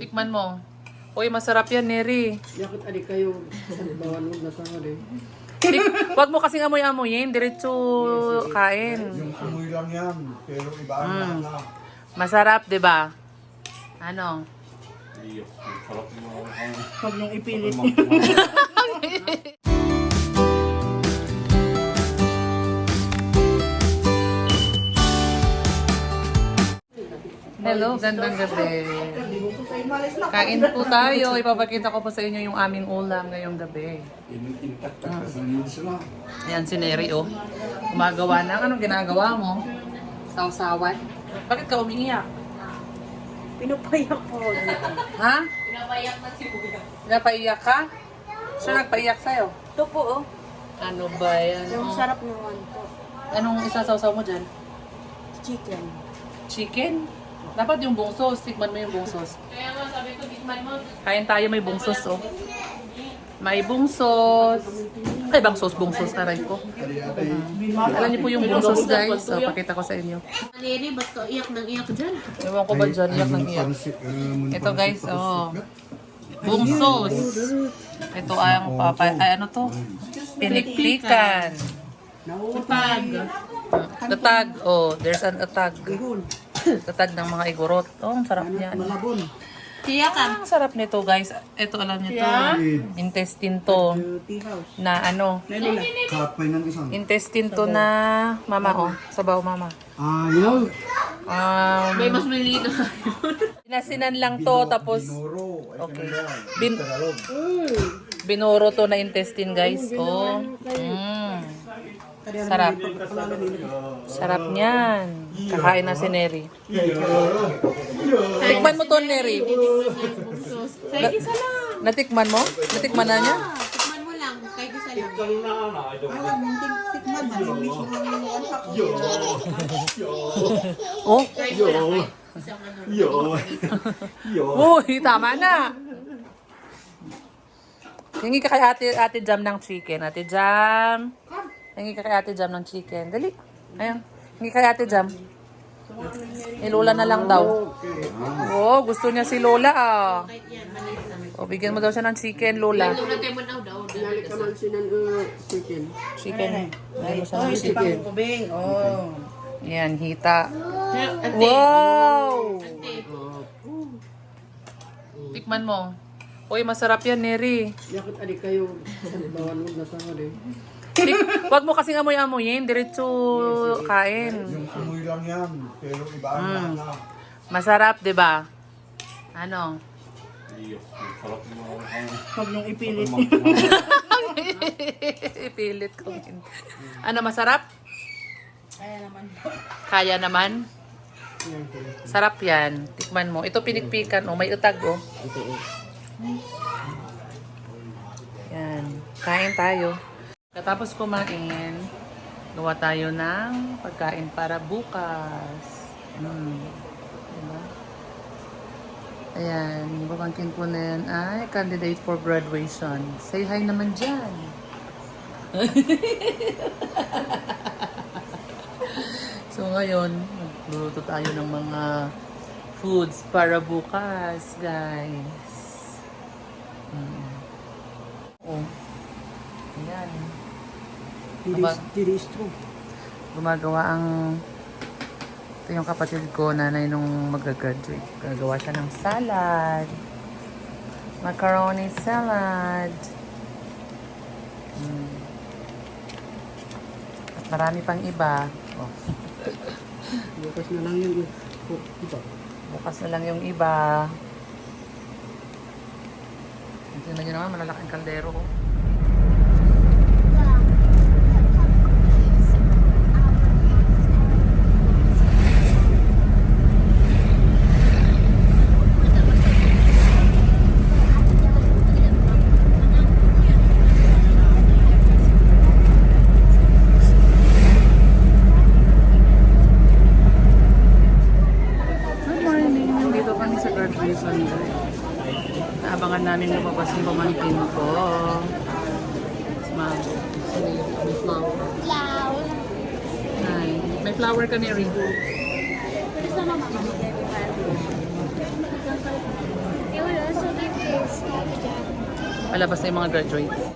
Tikman mo. Uy, masarap yan, Neri. Yakit adik kayo sa bawan mo na sa hali. Wag mo kasing amoy-amoyin, diretso kain. Yung amoy lang yan, pero iba ang lasa. Masarap, 'di ba? Ano? Iyo, sarap mo. Pag nung ipilit. Hello, gandang gabi. Kain po tayo. Ipapakita ko po sa inyo yung aming ulam ngayong gabi. Ayan si Neri, oh. Gumagawa ng anong ginagawa mo? Sausawan? Bakit ka umiiyak? Pinupayak ko. Ha? Pinapaiyak ka? Sino nagpaiyak sa'yo? Ito po, oh. Ano ba yan? Yung Oh. sarap naman po. Anong isasawsaw mo dyan? Chicken. Chicken? Dapat yung buong sauce. Tikman mo yung buong sauce. Kaya nga sabi ko, tikman mo. Kain tayo, may buong sauce, oh. May buong sauce. Ay, bang sauce, buong sauce, taray ko. Alam niyo po yung buong sauce, guys. So, pakita ko sa inyo. Neri, ba't ka iyak ng iyak dyan? Ewan ko ba dyan, iyak ng iyak. Ito, guys, oh. Buong sauce. Ito ang ay ano to? Pinikpikan. Pag. Tatag, oh. There's an atag. Tatag ng mga igorot. Oh, ang sarap niyan. Malabon. Tiya ka. Ang sarap nito, guys. Ito, alam niyo to. Intestine to. Tea house. Na ano. Kapay ng isang. Intestine to na mama, oh. Sabaw, mama. Ayaw. May mas malino. Pinasinan lang to, tapos Noro. okay. Binuro to na intestine, guys. Oh. Sarap. Sarap niyan. Kakain na si Neri. Tikman mo to, Neri. Kahit isa lang. Natikman mo? Natikman na niya? Tikman mo lang. Kahit isa lang. Alam, hindi tikman. Malimis mo ang Oh. Kahit isa lang. Isang ano. Uy, tama na. Hingi ka kay ate Jam ng chicken. Ate Jam. Hingi ka kay ate Jam ng chicken. Dali. Ayan. Hingi kay ate Jam. Eh, Lola na lang daw. Oh, gusto niya si Lola, ah. Kahit yan, maliit lang. O, bigyan mo daw siya ng chicken, Lola. Lalo tayo mo daw. Nalik ka man sinan chicken. Chicken. Bigyan mo siya ng chicken. Kubing, oh. Yan, hita. Ate. Wow! Ate. Tikman mo. Uy, masarap yan, Neri. Yakit adik kayo sa bawan mo na sa hali. Wag mo kasing amoy-amoyin, diretso kain. Yung amoy lang yan, pero iba ang lasa. Masarap, 'di ba? Ano? Iyo, sarap mo. Pag nung ipilit. Ipilit ko. Ano, masarap? Kaya naman. Kaya naman. Sarap yan. Tikman mo. Ito pinikpikan, oh. May utag, oh. Yan. Kain tayo. Katapos kumain, gawa tayo ng pagkain para bukas. Diba? Ayan, yung pamangkin ko na yan ay candidate for graduation. Say hi naman dyan. So ngayon, magluluto tayo ng mga foods para bukas, guys. Oh. Ayan. Diristro. Gumagawa ang ito yung kapatid ko, nanay nung mag-graduate. Gagawa siya ng salad. Macaroni salad. At marami pang iba. Oh. Bukas na lang yun. Bukas na lang yung iba. Tingnan nyo naman, malalaking kaldero. Oh. Naabangan namin lumabas yung pamangkin ko. Smile. May flower. Hi. May flower ka, Mary. Malabas na yung mga graduates.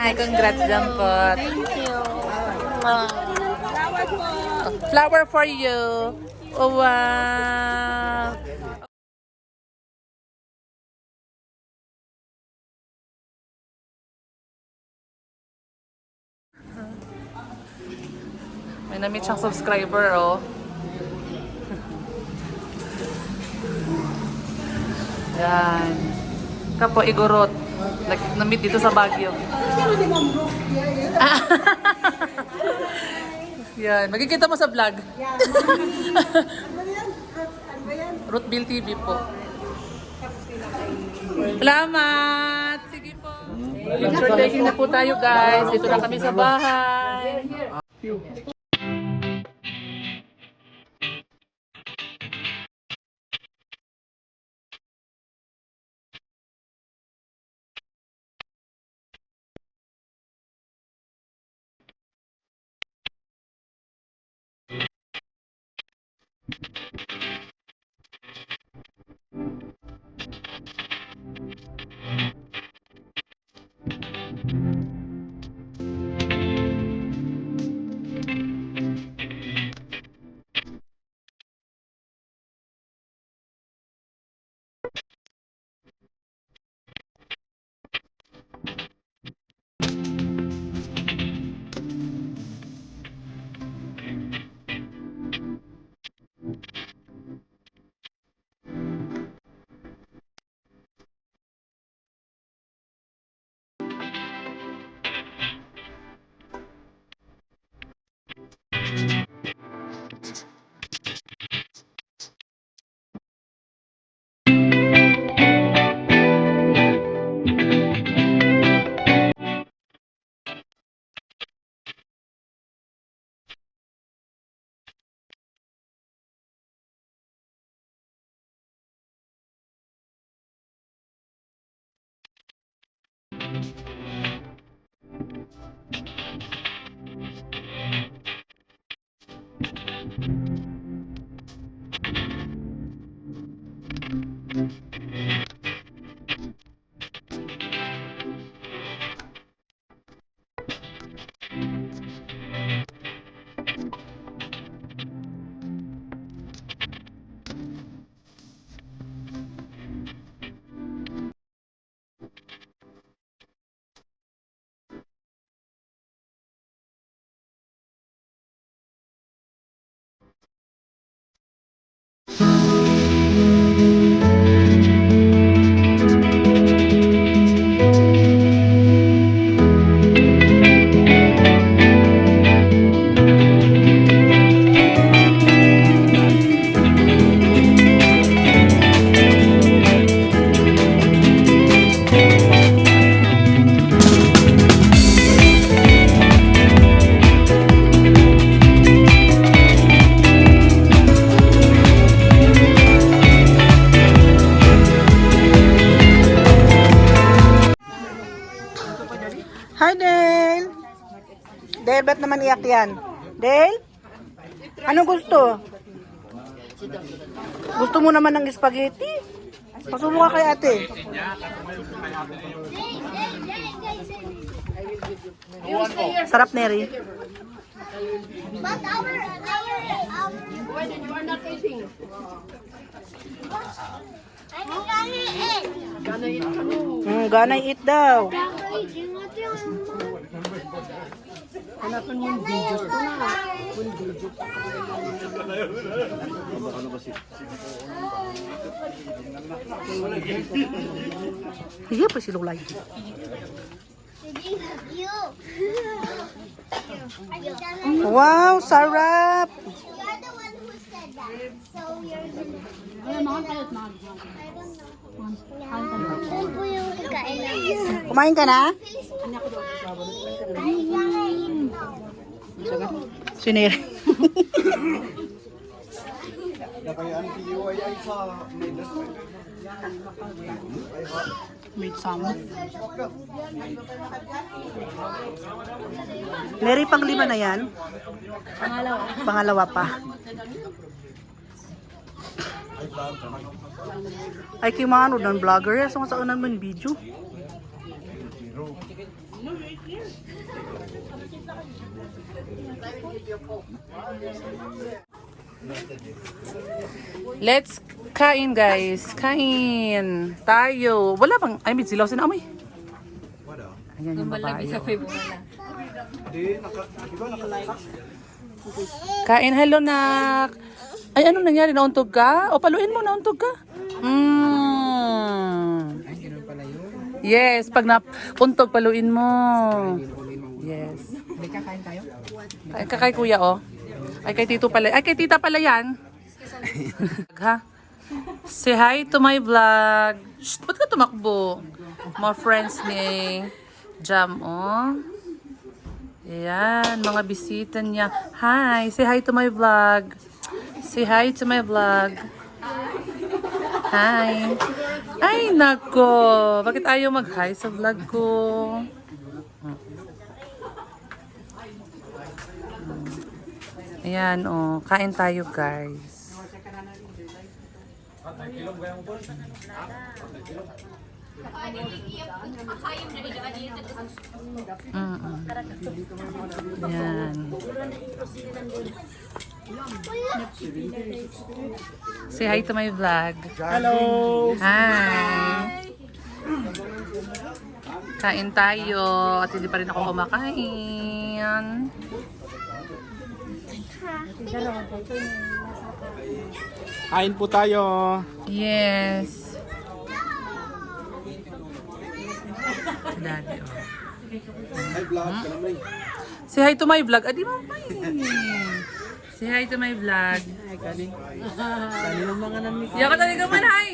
Hi, congrats, Jampot. Thank you. Flower for you. Oh, wow. May na-meet siyang subscriber, oh. Yan. Kapo, Igorot. Na-meet dito sa Baguio. Yan. Magkikita mo sa vlog. Rootbill TV po. Salamat! Sige po. Picture taking na po tayo, guys. Dito na kami sa bahay. Hi, Dale. Dale, ba't naman iyak yan? Dale? Ano gusto? Gusto mo naman ng spaghetti? Pasubo ka kay ate. Sarap, Neri. But why did you are not eating? I'm gonna eat. Gana eat ka no. Gana eat daw. Hanapan mo yung videos ko na. Hiya pa si Lulay. You. Wow, sarap! You're the one who said that. So you're I don't know. Doon po yung kikain namin. Kumain ka na? Sinira. Nakayaan si UII sa Mendes. May sama. Mary, pang-lima na yan? Pangalawa pa. Ay, kay mga ano, ng vlogger. So, sa unan mo yung video. Let's kain, guys. Kain. Tayo. Wala bang, ay, may silaw sinamoy. Wala. Ayan yung babae. Kain, hello, nak. Ay, ano nangyari? Nauntog ka? O, paluin mo, nauntog ka? Yes, pag nauntog, paluin mo. Yes. May kakain tayo? Ay, kakay kuya, oh. Ay, kay tito pala. Ay, kay tita pala yan. Ha? Say hi to my vlog. Shh, ba't ka tumakbo? Mga friends ni Jam, oh. Ayan, mga bisita niya. Hi, say hi to my vlog. Say hi to my vlog. Hi. Ay, nako. Bakit ayaw mag-hi sa vlog ko? Ayan, oh. Kain tayo, guys. Ayan. Say hi to my vlog. Hello! Hi. Kain tayo. At hindi pa rin ako kumakain. Kain po tayo. Yes. Daddy, oh. Hi, vlog. Kalamay. Say hi to my vlog. Adi mo pa Say hi to my vlog. Ay, kanin. Kanin ang mga namit. Yaka talaga man, hi!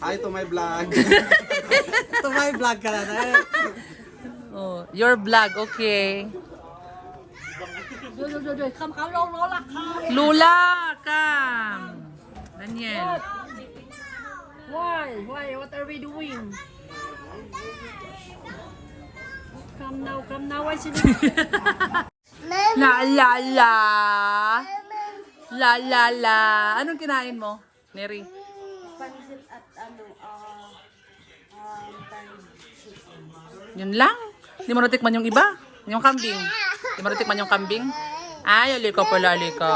Hi to my vlog. Ito may vlog ka na. Oh, your vlog, okay. Lula, come. Daniel. Why? What are we doing? Come now, I see. La la la. La la la. Anong kinain mo, Neri? Pansit at Yun lang. Hindi mo natikman yung iba. Yung kambing. Hindi mo natikman yung kambing. Ay, alika pala, alika.